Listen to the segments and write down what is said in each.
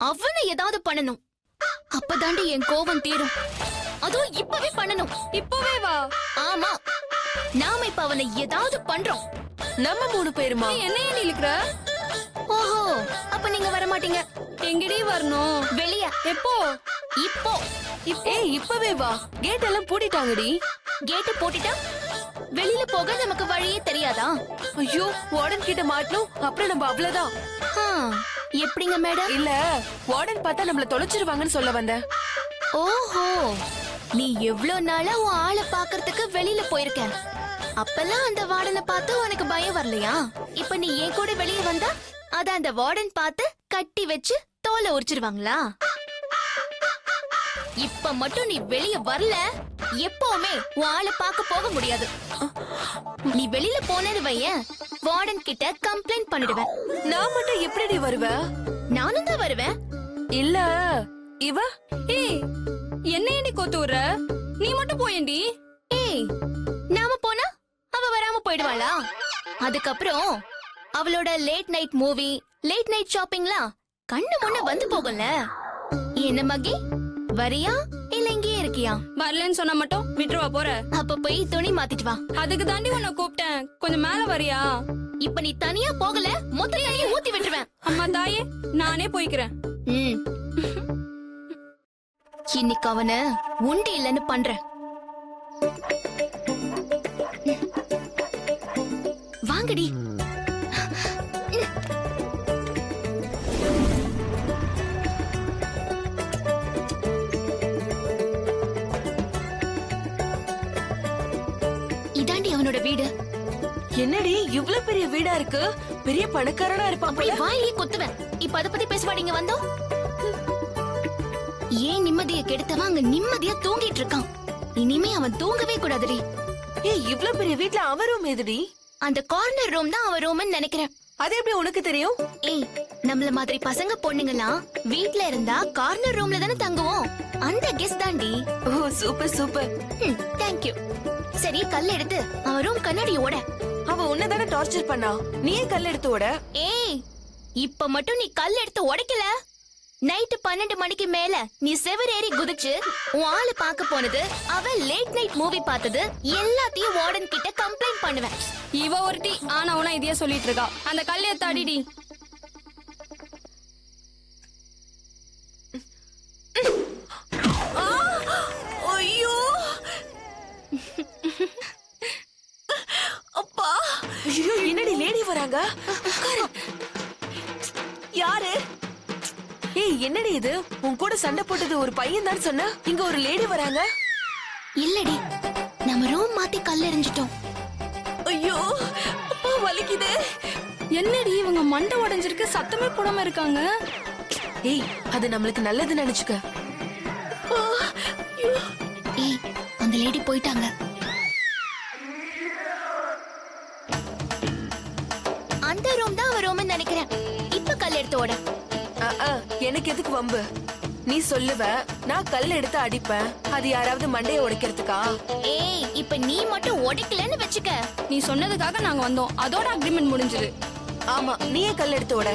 அவனை ஏதாவது பண்ணணும். அப்பதாண்டி என் கோவம் தீரும். அதுவும் இப்பவே பண்ணணும். இப்பவே வா. ஆமா, நாம இப்ப அவனை ஏதாவது பண்றோம். நம்ம 3 பேருமா? என்னைய இழுக்கிற? ஓஹோ, அப்ப நீங்க வர மாட்டீங்க. எங்கடி வரணும்? வெளிய. எப்போ? இப்போ. ஏய் இப்பவே வா. கேட் எல்லாம் பூட்டிட்டாங்கடி. கேட்டு போட்டுட்டா வெளியில போக நமக்கு வழியே தெரியாதா? ஐயோ, வார்டன் கிட்ட மாட்டணும். அப்புறம் நம்ம அவ்வளவுதான். எப்படிங்க மேடம்? இல்ல, வார்டன் பார்த்தா நம்மள தொலைச்சிருவாங்கன்னு சொல்ல வந்தேன். ஓஹோ, நீ எவ்வளவு நாளா உன் ஆளை பாக்குறதுக்கு வெளியில போயிருக்க. அப்பெல்லாம் அந்த வார்டனை பார்த்து உனக்கு பயம் வரலையா? இப்ப நீ என் கூட வெளியே வந்தா அத அந்த வார்டன் பார்த்து கட்டி வச்சு தோலை உரிச்சிருவாங்களா? இப்ப மட்டும் நீ வெளிய வரல, எப்பவுமே உன் ஆளை பார்க்க போக முடியாது. நீ வெளியில போனேன்னு வையேன், வார்டன் கிட்ட கம்ப்ளைண்ட் பண்ணிடுவேன். நான் மட்டும் எப்படிடி வருவேன்? நானும் தான் வருவேன். இல்ல இவ. ஏய், என்னையடி கோத்துற? நீ மட்டும் போயேண்டி. ஏய், நாம போனா அவ வராம போயிடுவாளா? அதுக்கப்புறம் அவளோட late night movie, late night ஷாப்பிங்லாம் கண்ணு முன்ன வந்து போகல. என்ன மகி, வரியா இல்ல இங்கேயே இருக்கியா? வரலன்னு சொன்னா மட்டும் விட்டுருவா போற? அப்ப போய் துணி மாத்திட்டு வா. அதுக்கு தாண்டி உன்னை கூப்பிட்டேன். கொஞ்சம் மேல வரியா? இப்ப நீ தனியா போகல, மொத்தத்தையும் ஊத்தி விட்டுருவேன். அம்மா தாயே, நானே போய்க்கிறேன். இன்னைக்கு அவன உண்டு இல்லன்னு பண்றேன். வாங்கடி. இதாண்டி அவனோட வீடு. என்னடி இவ்ளோ பெரிய வீடா இருக்கு? பெரிய பணக்காரனா இருப்பான் அப்படி போல. வாயிலே குத்துவேன். இப்ப அத பத்தி பேசுவாடிங்க வந்தோம். ஏன் நிம்மதியை கெடுத்தவன் அங்க நிம்மதியா தூங்கிட்டு இருக்கான். இனிமே அவன் தூங்கவே கூடாதுடி. ஏய், இவ்ளோ பெரிய வீட்ல அவன் ரூம் எதுடி? அந்த கார்னர் ரூம் தான் அவன் ரூம்னு நினைக்கிறேன். அது எப்படி உனக்கு தெரியும்? ஏய், நம்மள மாதிரி பசங்க பொண்ணுங்கலாம் வீட்ல இருந்தா கார்னர் ரூம்ல தானே தங்குவோம். அந்த கெஸ் தாண்டி. ஓ சூப்பர் சூப்பர். Thank you. சரி, கல் எடுத்து அவன் ரூம் கண்ணாடி ஓட. அவ உன்னதானே டார்ச்சர் பண்ணா, நீயே கல் எடுத்து ஓட. ஏய், இப்ப மட்டும் நீ கல் எடுத்து உடைக்கல, நைட்டு 12 மணிக்கு மேல நீ செவர் ஏறி குதிச்சு உன் ஆளு பாக்க போனது, அவ லேட் நைட் மூவி பார்த்தது எல்லாத்தையும் வார்டன் கிட்ட கம்ப்ளைண்ட் பண்ணுவேன். இவ ஒருத்தி ஆனா உன இதையே சொல்லிட்டு இருக்கா. அந்த கல்லைய தடிடி. ஐயோ அப்பா. ஐயோ, என்னடி லேடி வராங்க? யாரு? ஏய், என்னடி இது? உன் கூட சண்டை போட்டது ஒரு பையன் தான் சொன்ன, இங்க ஒரு லேடி வராங்க. இல்லடி, நம்ம ரூம் மாத்தி கல் எறிஞ்சிட்டோம். ஐயோ அப்பா, வலிக்குது. என்னடி இவங்க மண்டை உடைஞ்சிருக்கு, சத்தமே போடாம இருக்காங்க. ஏய், அது நம்மளுக்கு நல்லது நினைச்சுக்க. ஏய், அந்த லேடி போயிட்டாங்க. அந்த ரூம் தான் அவ ரூம்னு நினைக்கிறேன். இப்ப கல் எடுத்து ஓட. எனக்கு எதுக்கு வம்பு? நீ சொல்லுவ, நான் கல் எடுத்து அடிப்பேன். அது யாராவது மண்டைய உடைக்கிறதுக்கா? ஏய், இப்ப நீ மட்டும் உடைக்கலன்னு வெச்சுக்க. நீ சொன்னதுக்காக நாங்க வந்தோம், அதோட அக்ரிமெண்ட் முடிஞ்சது. ஆமா, நீயே கல் எடுத்து ஓட.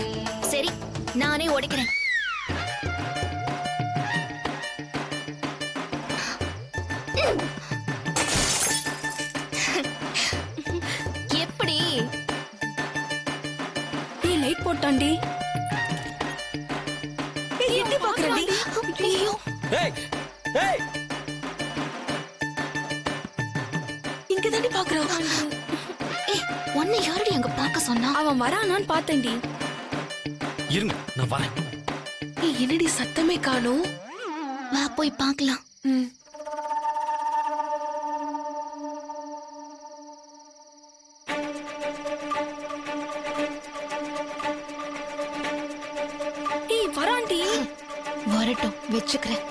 சரி, நானே உடைக்கிறேன். எப்படி? ஏய், லைட் போட்டாண்டி. எட்டி பாக்குறடி. ஐயோ, ஏய் ஏய், இங்க தாண்டி பாக்குறான். ஏய், உன்னை யாரடி அங்க பார்க்க சொன்னா? அவன் வரானான்னு பார்த்தேன்டி. இருங்க நான் வரேன். ஏய், என்னடி சத்தமே காணோம்? வா போய் பார்க்கலாம். ஏய், வரான்டி. வரட்டும், வெச்சுக்கிறேன்.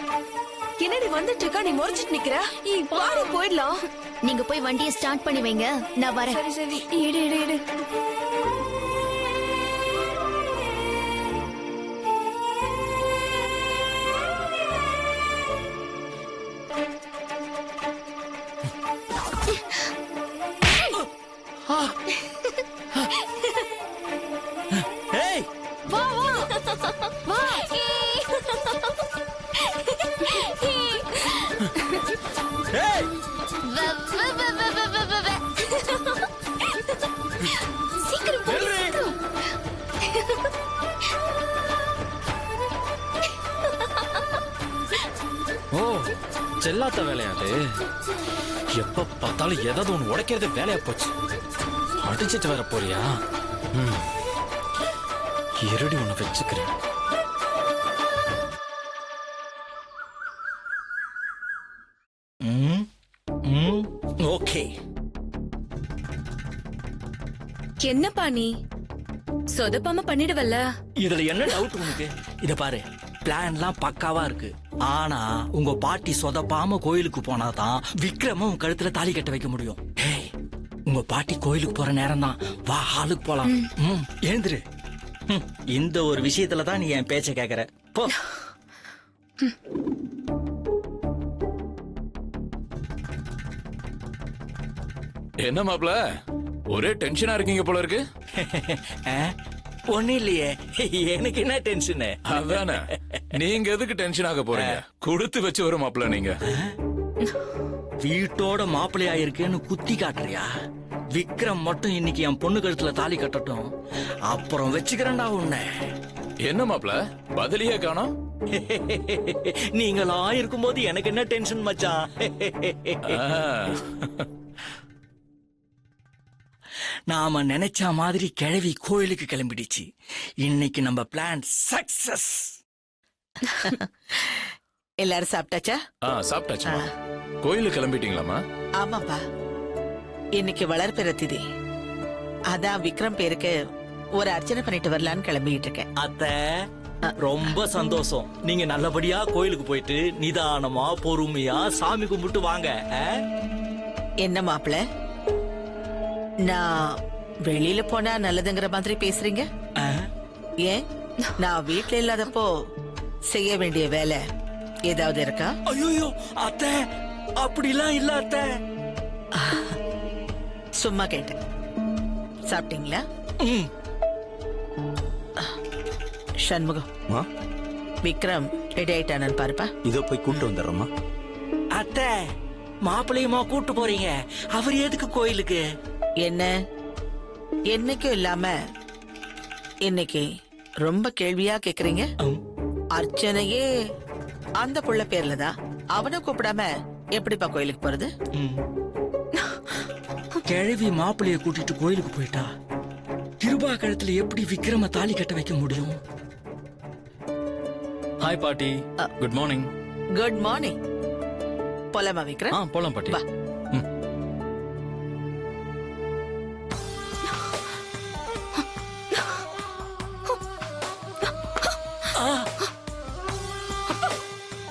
என்னடி வந்துட்டு இருக்கா? நீ முறைச்சிட்டு நிக்கிற. ஏய், வாடி போயிடலாம். நீங்க போய் வண்டியை ஸ்டார்ட் பண்ணி வைங்க, நான் வரேன். சரி சரி, எடு எடு எடு. ஏய், வா வா வா. ஓ செல்லாத்த வேலையாது. எப்ப பார்த்தாலும் ஏதாவது ஒண்ணு உடைக்கிறது வேலையா போச்சு. அடிச்சிட்டு வர போறியா? இருடி ஒண்ணு வச்சுக்கிறேன். ஓகே. என்னப்பா நீ சொதப்பாம பண்ணிடுவல்ல? இதுல என்ன டவுட் உனக்கு? இத பாரு, பிளான்லாம் பக்காவா இருக்கு. ஆனா உங்க பாட்டி சொதப்பாம கோயிலுக்கு போனாதான் விக்ரம உன் கழுத்துல தாலி கட்ட வைக்க முடியும். ஏய், உங்க பாட்டி கோயிலுக்கு போற நேரம் தான். வா, ஹாலுக்கு போலாம். எழுந்துரு. இந்த ஒரு விஷயத்துல தான் நீ என் பேச்ச கேக்குற. போ. என்ன மாப்ள, ஒரே டென்ஷனா இருக்கீங்க போல இருக்கு. ஒண்ணு இல்லையே, எனக்கு என்ன டென்ஷனு? அதானே, நீங்க எதுக்கு டென்ஷன் ஆக போறீங்க? கொடுத்து வச்சு வரும் மாப்ள நீங்க. வீட்டோட மாப்பிள்ளையா இருக்கேன்னு குத்தி காட்டுறியா? விக்ரம் மட்டும் இன்னைக்கு என் பொண்ணு கழுத்துல தாலி கட்டட்டும், அப்புறம் வச்சுக்கிறேன்டா உன்னை. என்ன மாப்ள, பதிலியே காணோம்? நீங்களா இருக்கும்போது எனக்கு என்ன டென்ஷன் மச்சான்? நாம நினைச்ச மாதிரி கிழவி கோயிலுக்கு கிளம்பிடுச்சு. இன்னைக்கு நம்ம பிளான் சக்சஸ். எல்லாரும் சாப்பிட்டாச்சா? சாப்பிட்டாச்சு. கோயிலுக்கு கிளம்பிட்டீங்களாமா? ஆமாப்பா, இன்னைக்கு வளர்பிற திதி. அதான் விக்ரம் பேருக்கு ஒரு அர்ச்சனை பண்ணிட்டு வரலான்னு கிளம்பிட்டு இருக்கேன். அத்தை, ரொம்ப சந்தோஷம். நீங்க நல்லபடியா கோயிலுக்கு போயிட்டு நிதானமா பொறுமையா சாமி கும்பிட்டு வாங்க. என்ன மாப்பிள, நான் வெளியில போனா நல்லதுங்கிற மாதிரி பேசுறீங்க? ஏன், நான் வீட்ல இல்லாதப்போ செய்ய வேண்டிய வேலை ஏதாவது இருக்கா? ஐயோ அத்தை, அப்படிலாம் இல்ல அத்தை. சும்மா கேட்டேன். சாப்பிட்டீங்களா? சண்முகம், விக்ரம் ரெடி ஆயிட்டானு பாருப்பா. இதோ போய் கூட்டு வந்துடுறோமா? அத்தை, மாப்பிள்ளையுமா கூட்டு போறீங்க? அவர் எதுக்கு கோயிலுக்கு? என்ன, என்னைக்கும் இல்லாம இன்னைக்கு ரொம்ப கேள்வியா கேக்குறீங்க. அர்ச்சனையே அந்த புள்ள பேர்ல தான். அவனை கூப்பிடாம எப்படிப்பா கோயிலுக்கு போறது? கிழவி மாப்பிள்ளைய கூட்டிட்டு கோயிலுக்கு போயிட்டா கிருபா கழுத்துல எப்படி விக்ரம தாலி கட்ட வைக்க முடியும்? ஹாய் பாட்டி, குட் மார்னிங். Good morning. போலாமா விக்ரம்? போலாம் பாட்டி. வா.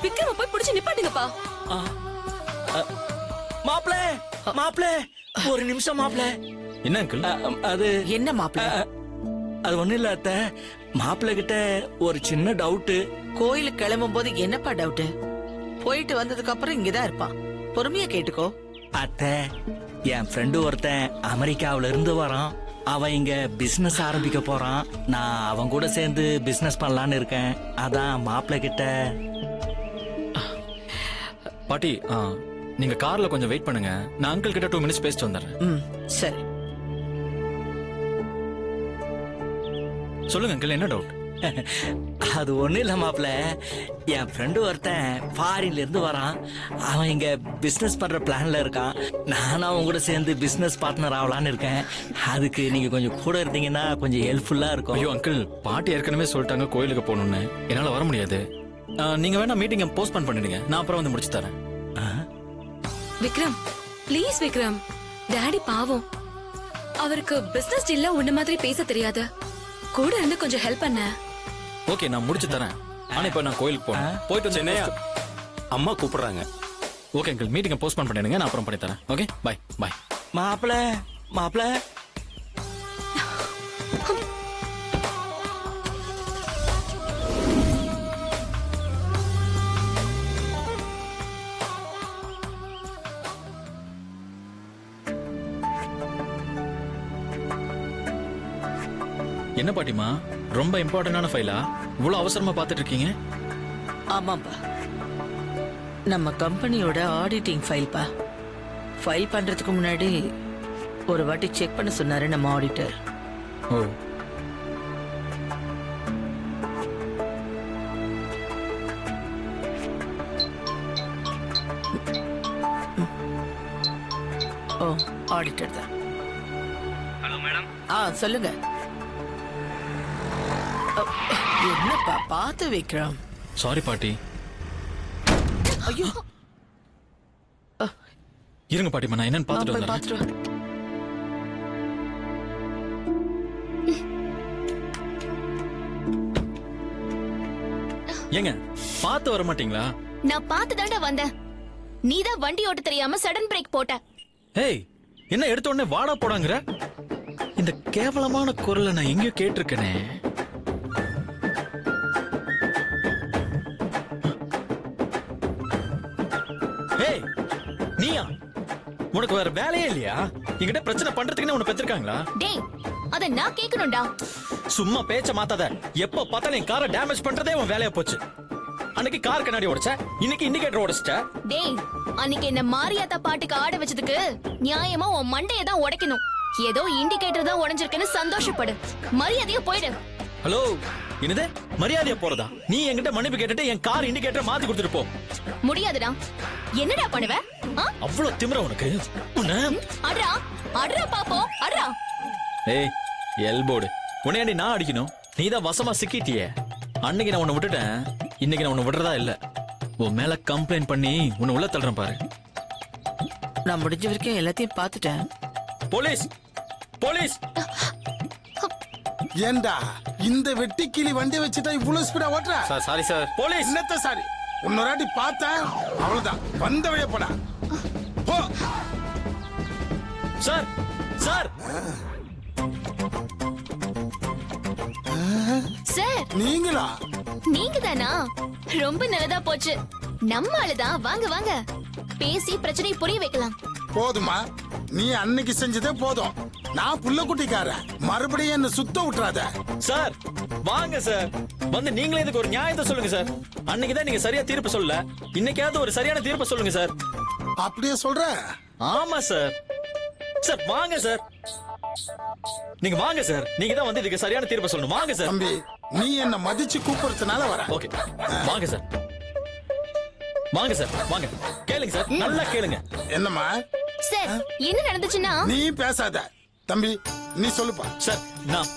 விக்ரம் போய் புடிச்சு நிப்பாட்டுங்கப்பா. மாப்பிள, மாப்பிள, ஒரு நிமிஷம் மாப்பிள. என்ன அங்கிள்? அது என்ன மாப்பிள? அது ஒண்ணு இல்ல அத்தை, மாப்பிள்ள கிட்ட ஒரு சின்ன டவுட். கோயிலுக்கு கிளம்பும் போது என்னப்பா டவுட்? போயிட்டு வந்ததுக்கு அப்புறம் இங்கதான் இருப்பான். பொறுமையா கேட்டுக்கோ. அத்தை, என் ஃப்ரெண்டு ஒருத்தன் அமெரிக்காவில இருந்து வரான். அவன் இங்க பிசினஸ் ஆரம்பிக்க போறான். நான் அவன் கூட சேர்ந்து பிசினஸ் பண்ணலான்னு இருக்கேன். அதான் மாப்பிள்ள கிட்ட. பாட்டி, நீங்க கார்ல கொஞ்சம் வெயிட் பண்ணுங்க. நான் அங்கிள் கிட்ட 2 மினிட்ஸ் பேசிட்டு வந்துடுறேன். சரி. சொல்லுங்க அங்கிள், என்ன டவுட்? அது ஒண்ணு இல்ல மாப்பிள்ள, என் ஃப்ரெண்டு ஒருத்தன் ஃபாரின்ல இருந்து வரான். அவன் இங்க பிசினஸ் பண்ற பிளான்ல இருக்கான். நானும் அவன் கூட சேர்ந்து பிசினஸ் பார்ட்னர் ஆகலான்னு இருக்கேன். அதுக்கு நீங்க கொஞ்சம் கூட இருந்தீங்கன்னா கொஞ்சம் ஹெல்ப்ஃபுல்லா இருக்கும். ஐயோ அங்கிள், பாட்டி ஏற்கனவே சொல்லிட்டாங்க கோயிலுக்கு போகணும்னு. என்னால வர முடியாது. நீங்க வேணா மீட்டிங்க போஸ்ட்போன் பண்ணிடுங்க, நான் அப்புறம் வந்து முடிச்சு தரேன். விக்ரம், ப்ளீஸ் விக்ரம். டாடி பாவம், அவருக்கு பிசினஸ் டீல்ல உன்ன மாதிரி பேச தெரியாது. கூட இருந்து கொஞ்சம் ஹெல்ப் பண்ண. ஓகே, நான் முடிச்சு தரேன். ஆனா இப்ப நான் கோயிலுக்கு போறேன். போயிட்டு வந்து அம்மா கூப்பிடுறாங்க. ஓகே அங்கிள், மீட்டிங்க போஸ்ட்போன் பண்ணிடுங்க, நான் அப்புறம் பண்ணி தரேன். Okay, bye bye. மாப்பிள்ள, மாப்பிள்ள, என்ன பாட்டிமா, ரொம்ப இம்பார்ட்டன்டான ஃபைலா? இவ்வளவு அவசரமா பாத்துட்டு இருக்கீங்க? ஆமாப்பா, நம்ம கம்பெனியோட ஆடிட்டிங் ஃபைல்பா. ஃபைல் பண்றதுக்கு முன்னாடி ஒரு வாட்டி செக் பண்ண சொன்னாரு நம்ம ஆடிட்டர். ஓ, ஓ ஆடிட்டர் தான். Hello madam. சொல்லுங்க. என்னப்பா பார்த்து விக்ரம். சாரி பாட்டி. ஐயோ இருங்க பாட்டிமா, நான் என்னன்னு பார்த்துட்டு போய் வந்துடுறேன். பார்த்துட்டு வா. ஏங்க பார்த்து வர மாட்டீங்களா? நான் பார்த்து தாண்டா வந்தேன். நீதான் வண்டி ஓட்ட தெரியாம சடன் பிரேக் போட்ட. ஏய், என்ன எடுத்த உடனே வாடா போடாங்கற? இந்த கேவலமான குரலை நான் எங்கேயோ கேட்டிருக்கேனே. ஏய், நீயா? உனக்கு வேற வேலையே இல்லையா? என்கிட்ட பிரச்சனை பண்றதுக்குன்னு உன்னை பெற்றிருக்காங்களா? டேய், அத நான் கேட்கணும்டா. சும்மா பேச்ச மாத்தாத. எப்ப பார்த்தாலும் என் காரை டேமேஜ் பண்றதே உன் வேலையா போச்சு. அன்னைக்கு கார் கண்ணாடி உடைச்ச, இன்னைக்கு இண்டிகேட்டர் உடைச்சிட்ட. டேய், அன்னைக்கு என்ன மாரியாத்தா பாட்டுக்கு ஆட வச்சதுக்கு நியாயமா உன் மண்டைய தான் உடைக்கணும். ஏதோ இண்டிகேட்டர் தான் உடைஞ்சிருக்குன்னு சந்தோஷப்படு. மரியாதையா போயிடு. ஹலோ, என்னது மரியாதையா போறதா? நீ என்கிட்ட மன்னிப்பு கேட்டுட்டு என் கார் இண்டிகேட்டர் மாத்தி கொடுத்துட்டு போ. முடியாதுடா. என்னடா பண்ணுவ? அவ்வளவு திமிர உனக்கு? உன்ன அட்ரா அட்ரா பாப்போம், அட்ரா. ஏய், எல்போடு. உன்னையாண்டி நான் அடிக்கணும்? நீதான் வசமா சிக்கிட்டியே. அன்னைக்கு நான் உன்னை விட்டுட்டேன், இன்னைக்கு நான் உன்னை விடுறதா இல்ல. உன் மேல கம்ப்ளைண்ட் பண்ணி உன்னை உள்ள தள்ளுறேன் பாரு. நான் முடிஞ்ச வரைக்கும் எல்லாத்தையும் பார்த்துட்டேன். Police, police. ஏண்டா இந்த வெட்டி கிளி வண்டி வச்சுட்டா இவ்வளவு ஸ்பீடா ஓட்டுற? Sir sorry sir. போலீஸ். என்னத்த சாரி? இன்னொரு வாட்டி பார்த்தா அவ்வளவுதான், வந்த வழிய போடா. போ. Sir, sir. சார், நீங்களா? நீங்க தானா? ரொம்ப நல்லதா போச்சு. நம்ம ஆளுதான். வாங்க வாங்க, பேசி பிரச்சனை புரிய வைக்கலாம். போதுமா? நீ அன்னைக்கு செஞ்சதே போதும். நான் புள்ள குட்டிக்கார, மறுபடியும் என்ன சுத்த விட்டுறாத. சார் வாங்க சார். வந்து நீங்களே இதுக்கு ஒரு நியாயத்தை சொல்லுங்க சார். அன்னைக்கு தான் நீங்க சரியா தீர்ப்பு சொல்லல, இன்னைக்காவது ஒரு சரியான தீர்ப்பு சொல்லுங்க சார். அப்படியே சொல்ற? ஆமா சார். சார் வாங்க சார். நீங்க வாங்க சார். நீங்க தான் வந்து இதுக்கு சரியான தீர்ப்பு சொல்லணும். வாங்க சார். தம்பி, நீ என்ன மதிச்சு கூப்பிடுறதுனால வர. ஓகே, வாங்க சார். வாங்க சார், வாங்க. கேளுங்க சார், நல்லா கேளுங்க. என்னம்மா? சார், என்ன நடந்துச்சுன்னா? நீ பேசாத. தம்பி, நீ சொல்லுப்பா. சார், நான்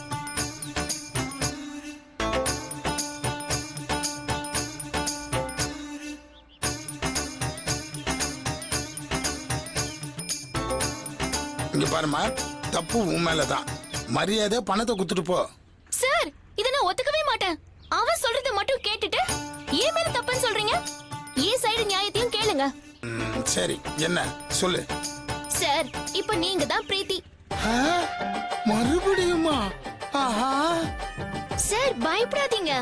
இங்க பாருமா, தப்பு உன் மேலதான். மரியாதை பணத்தை குத்துட்டு போ. சார், இத நான் ஒத்துக்கவே மாட்டேன். அவன் சொல்றத மட்டும் கேட்டுட்டு ஏன் மேல தப்புன்னு சொல்றீங்க? ஏன் சைடு நியாயத்தையும் கேளுங்க. சரி, என்ன சொல்லு. சார், இப்ப நீங்க தான் பிரீத்தி. ஆ, மறுபடியுமா? ஆஹா. சார், பயப்படாதீங்க.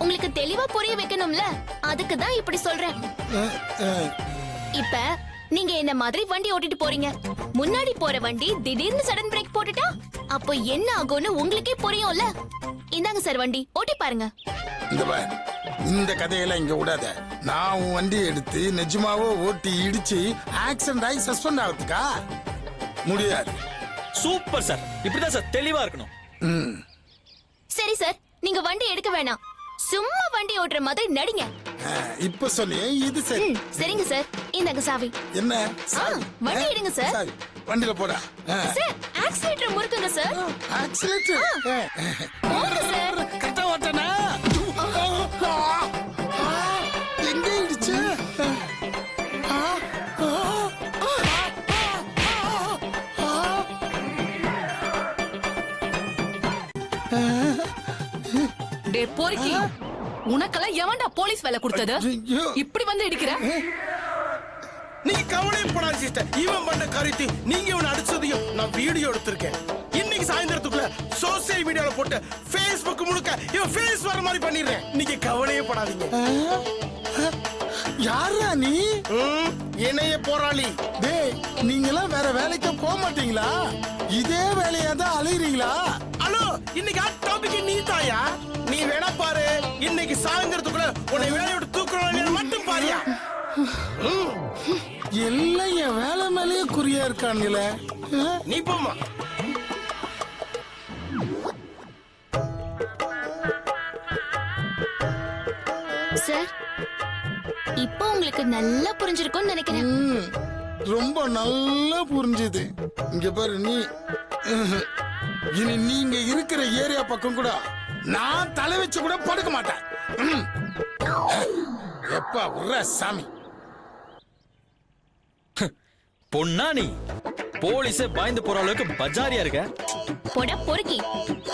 உங்களுக்கு தெளிவா புரிய வைக்கணும்ல, அதுக்கு தான் இப்படி சொல்றேன். அஹ், அஹ், இப்ப நீங்க என்ன மாதிரி வண்டி ஓட்டிட்டு போறீங்க. முன்னாடி போற வண்டி திடீர்னு சடன் பிரேக் போட்டுட்டா அப்போ என்ன ஆகும்னு உங்களுக்கே புரியும்ல. இந்தாங்க சார், வண்டி ஓட்டி பாருங்க. இந்த பார், இந்த கதையெல்லாம் இங்க விடாத. நான் உன் வண்டியை எடுத்து நிஜமாவோ ஓட்டி இடிச்சு ஆக்சிடென்ட் ஆகி சஸ்பெண்ட் ஆகுதுக்கா? முடியாது. Super sir. இப்படிதான் சார் தெளிவா இருக்கணும். ம். சரி சார், நீங்க வண்டி எடுக்க வேணாம். சும்மா வண்டி ஓட்டுற மாதிரி நடிங்க. இப்ப சொல்லி இது சரி. சரிங்க சார், இந்தாங்க சாவி. என்ன? வண்டி எடுங்க சார். சரி, வண்டியில போடா. சார், ஆக்சிலேட்டர் முறுக்குங்க சார். ஆக்சிலேட்டர் போங்க சார். கரெக்டா ஓட்டனா? எங்க இடிச்சு? டே போரிக்கி, உனக்கெல்லாம் எவன்டா போலீஸ் வேலை கொடுத்தது? ஐயோ. இப்படி வந்து இடிக்கிற? நீ கவலைப்படாத சிஸ்டர். இவன் பண்ண காரியத்தை நீங்க இவன் அடிச்சதையும் நான் வீடியோ எடுத்திருக்கேன். இன்னைக்கு சாயந்தரத்துக்குள்ள சோசியல் மீடியால போட்டு Facebook முழுக்க இவன் ஃபேஸ் வர மாதிரி பண்ணிடுறேன். நீங்க கவலையே படாதீங்க. யாரா நீ? இணைய போராளி. டேய், நீங்களாம் வேற வேலைக்கு போக மாட்டீங்களா? இதே வேலையா தான் அலையறீங்களா? ஹலோ, இன்னைக்கு டாபிக் நீ தாயா? நீ வேணா பாரு, இன்னைக்கு சாயந்தரத்துக்குள்ள உன்னை வேலையை விட்டு தூக்குறோம் மட்டும் பாரியா. எல்லாம் என் வேலை மேலேயே குறியா இருக்கானுங்களே. நீ போமா. சார், இப்போ உங்களுக்கு நல்லா புரிஞ்சிருக்கும்னு நினைக்கிறேன். ரொம்ப நல்லா புரிஞ்சுது. இங்க பாரு நீ இனி நீங்க இருக்கிற ஏரியா பக்கம் கூட நான் தலை வச்சு கூட படுக்க மாட்டேன். எப்பா உர்ற சாமி. பொண்ணா நீ போலீஸே பயந்து போற அளவுக்கு பஜாரியா இருக்க. போடா பொறுக்கி.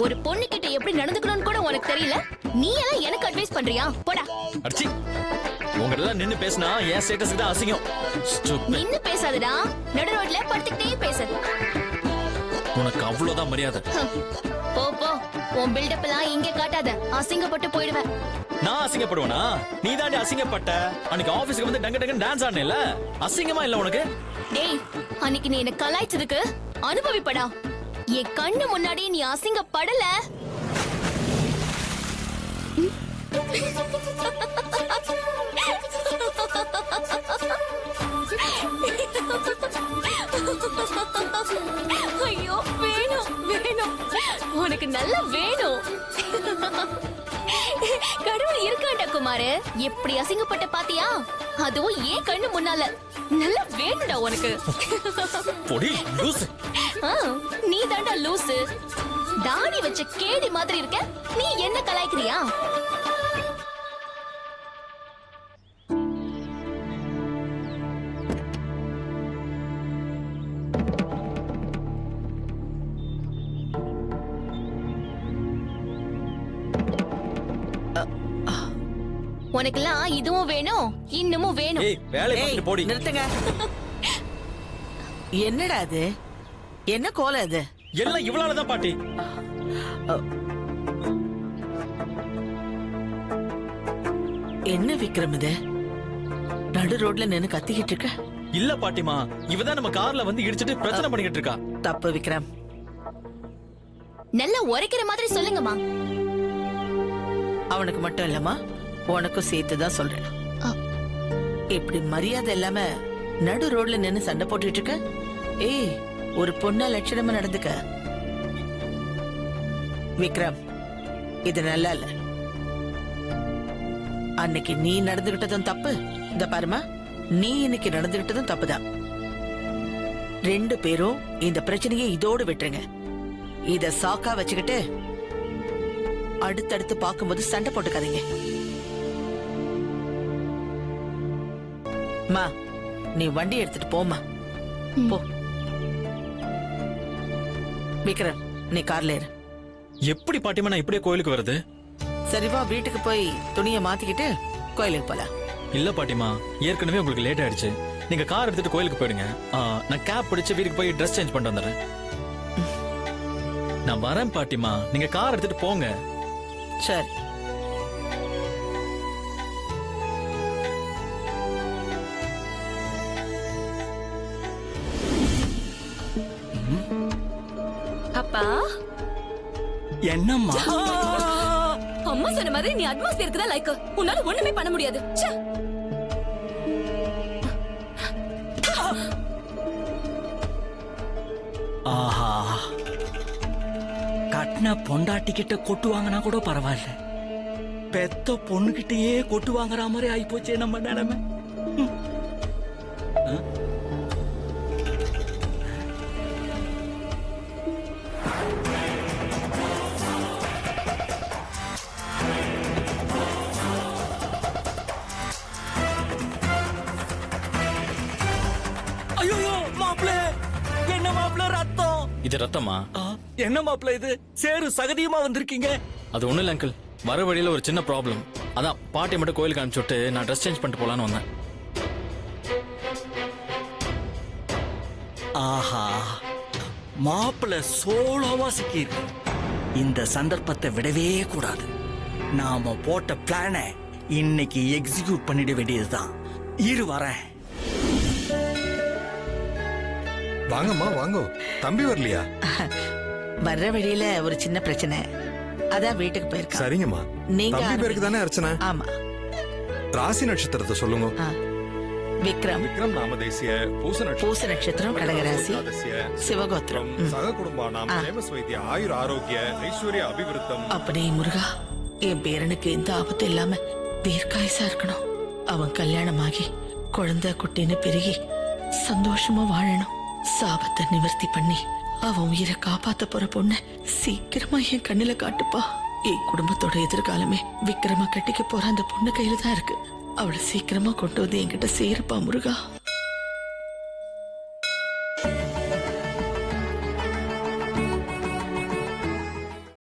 ஒரு பொண்ணு கிட்ட எப்படி நடந்துக்கணும்னு கூட உனக்கு தெரியல. நீ எல்லாம் எனக்கு அட்வைஸ் பண்றியா? போடா. அடிச்சி உங்ககிட்ட நின்னு பேசினா என் ஸ்டேட்டஸ்க்கு தான் அசிங்கம். Stupid. நின்னு பேசாதடா. நடு ரோட்ல படுத்துக்கிட்டே பேசு. உனக்கு அவ்வளவுதான் மரியாதை. போ போ. உன் பில்டப் எல்லாம் இங்க காட்டாத. அசிங்கப்பட்டு போயிடுவேன். நான் அசிங்கப்படுவேனா? நீ தாண்டி அசிங்கப்பட்ட. அன்னைக்கு ஆபீஸ்க்கு வந்து டங்க டங்கன்னு டான்ஸ் ஆடனேல, அசிங்கமா இல்ல உனக்கு? டேய், அன்னைக்கு நீ என்ன கலாய்ச்சதுக்கு அனுபவிப்படா. என் கண்ணு முன்னாடி நீ அசிங்கப்படல. ஐயோ வேணும் வேணும், உனக்கு நல்லா வேணும். கடவுள் இருக்காண்டா குமாரு. எப்படி அசிங்கப்பட்ட பாத்தியா? அதுவும் ஏன் கண்ணு முன்னால. நல்லா வேணும்டா உனக்கு. பொடி லூசு. நீ தாண்டா லூசு. தாடி வச்ச கேடி மாதிரி இருக்க. நீ என்ன கலாய்க்கிறியா? உனக்கெல்லாம் இதுவும் வேணும், இன்னமும் வேணும். ஏய் வேலை ஏய், பண்ணிட்டு போடி. நிறுத்துங்க. என்னடா அது? என்ன கோலம் அது? எல்லாம் இவ்வளவுதான் பாட்டி. என்ன விக்ரம் இது? நடு ரோட்ல நின்னு கத்திக்கிட்டு இருக்க. இல்ல பாட்டிமா, இவதான் நம்ம கார்ல வந்து இடிச்சிட்டு பிரச்சனை பண்ணிக்கிட்டு இருக்கா. தப்பு விக்ரம். நல்லா உரைக்கிற மாதிரி சொல்லுங்கம்மா. அவனுக்கு மட்டும் இல்லம்மா, உனக்கும் சேர்த்துதான் சொல்றேன். இப்படி மரியாதை இல்லாம நடு ரோட்ல நின்னு சண்டை போட்டுட்டு இருக்க. ஏய், ஒரு பொண்ணா லட்சணமா நடந்துக்க. விக்ரம், இது நல்லா இல்ல. அன்னைக்கு நீ நடந்துகிட்டதும் தப்பு. இந்த பாருமா, நீ இன்னைக்கு நடந்துகிட்டதும் தப்புதான். 2 பேரும் இந்த பிரச்சனையை இதோடு விட்டுருங்க. இத சாக்கா வச்சுக்கிட்டு அடுத்தடுத்து பார்க்கும்போது சண்டை போட்டுக்காதீங்க. மா, நீ வண்டி எடுத்துட்டு போமா. போ. விக்ரம், நீ கார்ல ஏறு. எப்படி பாட்டிமா நான் இப்படியே கோயிலுக்கு வருது? சரிவா, வீட்டுக்கு போய் துணியை மாத்திக்கிட்டு கோயிலுக்கு போலாம். இல்ல பாட்டிமா, ஏற்கனவே உங்களுக்கு லேட் ஆயிடுச்சு. நீங்க கார் எடுத்துட்டு கோயிலுக்கு போயிடுங்க. நான் கேப் பிடிச்சு வீட்டுக்கு போய் ட்ரெஸ் சேஞ்ச் பண்ணிட்டு வந்துடுறேன். நான் வரேன் பாட்டிமா, நீங்க கார் எடுத்துட்டு போங்க. சரி. அப்பா, என்னம்மா? அம்மா சொன்ன மாதிரி நீ அட்மாஸ்பியருக்கு தான் லைக். உன்னால ஒண்ணுமே பண்ண முடியாது. ச்சே. ஆஹா, கட்டின பொண்டாட்டிக்கிட்ட கொட்டு வாங்கினா கூட பரவாயில்ல, பெத்த பொண்ணுகிட்டயே கொட்டு வாங்குற மாதிரி ஆயிப்போச்சே நம்ம நிலைமை. ஐயோ மாப்பிள்ள, என்ன மாப்பிள்ள ரத்தம்? இது ரத்தமா? என்ன மாப்பிள்ள இது? சேரு சகதியுமா வந்திருக்கீங்க? அது ஒண்ணு இல்ல அங்கிள், வர வழியில ஒரு சின்ன ப்ராப்ளம். அதான் பாட்டி மட்டும் கோயிலுக்கு அனுப்பிச்சுட்டு நான் ட்ரெஸ் சேஞ்ச் பண்ணிட்டு போலான்னு வந்தேன். ஆஹா, மாப்பிள்ள சோளமா சிக்கியிருக்கு. இந்த சந்தர்ப்பத்தை விடவே கூடாது. நாம போட்ட பிளான இன்னைக்கு எக்ஸிக்யூட் பண்ணிட வேண்டியதுதான். இரு வரேன். வாங்கம்மா வாங்க. தம்பி வரலையா? வர்ற வழியில ஒரு சின்ன பிரச்சனை, அதான் வீட்டுக்கு போயிருக்கா. சரிங்கம்மா. நீங்க தம்பி பேருக்கு தானே அர்ச்சனை? ஆமா. ராசி நட்சத்திரத்தை சொல்லுங்க. விக்ரம். விக்ரம் நாமதேசிய பூச நட்சத்திரம், கடகராசி, சிவகோத்திரம். சக குடும்பானாம் ஹேமஸ்வைத்திய ஆயுர் ஆரோக்கிய ஐஸ்வர்ய அபிவிருத்தம். அப்படியே முருகா, என் பேரனுக்கு எந்த ஆபத்து இல்லாம தீர்க்காயுசா இருக்கணும். அவன் கல்யாணமாகி குழந்தை குட்டின்னு பெருகி சந்தோஷமா வாழணும். சாபத்தை நிவர்த்தி பண்ணி அவன் உயிரை காப்பாத்த போற பொண்ண சீக்கிரமா என் கண்ணுல காட்டுப்பா. என் குடும்பத்தோட எதிர்காலமே விக்ரமா கட்டிக்க போற அந்த பொண்ணு கையில தான் இருக்கு. அவளை சீக்கிரமா கொண்டு வந்து என்கிட்ட சேருப்பா முருகா.